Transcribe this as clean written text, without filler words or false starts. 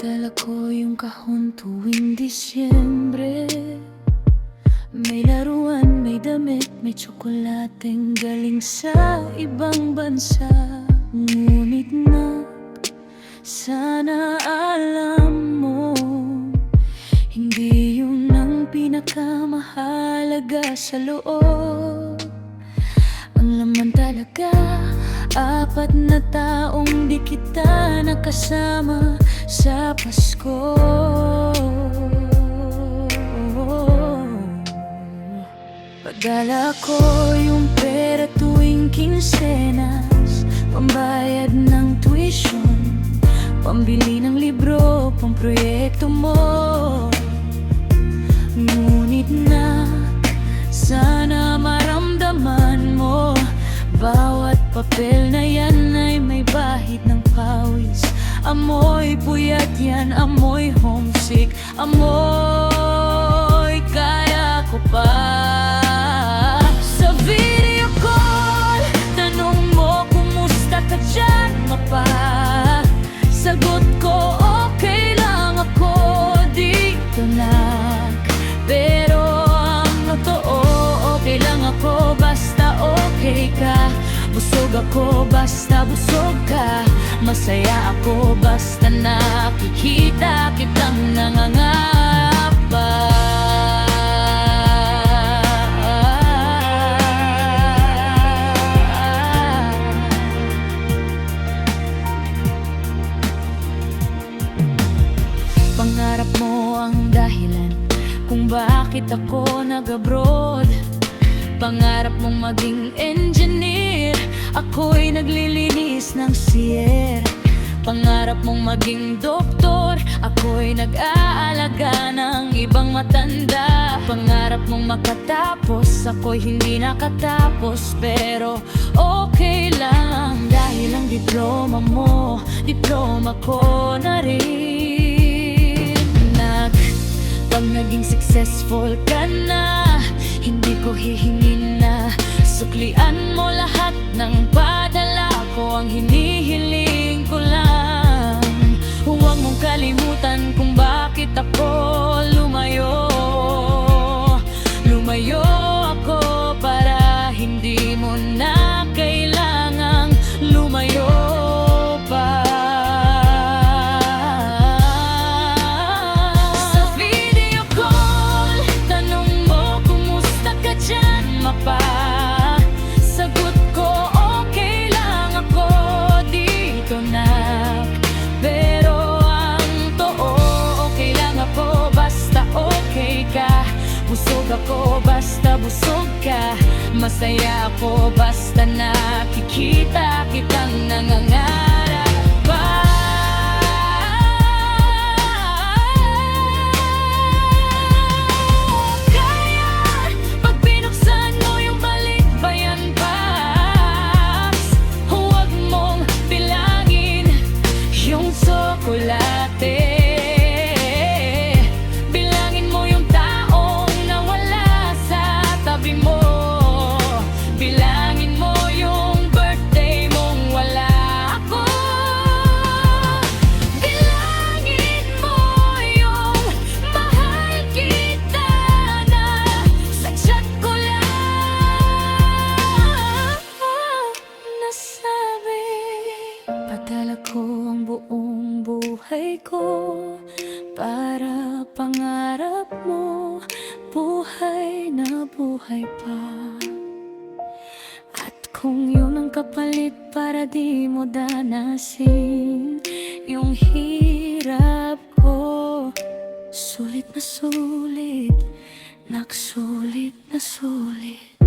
Dala ko yung kahon tuwing Disyembre. May laruan, may damit, may tsokolateng galing sa ibang bansa. Ngunit sana alam mo, hindi yun ang pinakamahalaga sa loob. Ang laman talaga, 4 na taong di kita nakasama sa Pasko. Padala ko yung pera tuwing kinsenas, pambayad ng tuition, pambili ng libro, pamproyekto mo. Ngunit sana maramdaman mo, bawat papel na yan ay may bahid ng pawis. Amoy puyat yan, amoy homesick, amoy kaya ko pa. Sa video call, tanong mo kumusta ka dyan, mapa. Sagot ko, okay lang ako dito na. Pero ang totoo, okay lang ako basta okay ka. Busog ako basta busog ka. Masaya ako basta nakikita kitang nangangapa. Pangarap mo ang dahilan kung bakit ako nag-abroad. Pangarap mong maging engineer, ako'y naglilinis ng CR. Pangarap mong maging doktor, ako'y nag-aalaga ng ibang matanda. Pangarap mong makatapos, ako'y hindi nakatapos. Pero okay lang, dahil ang diploma mo, diploma ko na rin. Pag naging successful ka na, hindi ko hihingin na suklian mo lahat ng padala ko. Ang hinihiling ko lang, huwag mong kalimutan kung bakit ako lumayo. Lumayo ako para hindi mo na kailangang lumayo pa. Sagot ko, okay lang ako dito na. Pero ang totoo, okay lang ako basta okay ka. Busog ako basta busog ka. Masaya ako basta nakikita kitang nangangarap pa. Bilangin mo yung taong nawala sa tabi mo. Bilangin mo yung birthday mong wala ako. Bilangin mo yung mahal kita na sa chat ko lang nasabi. Padala ko ang buong buhay ko para pangarap mo buhay na buhay pa. At kung yun ang kapalit para di mo danasin yung hirap ko, sulit na sulit, nagsulit na sulit.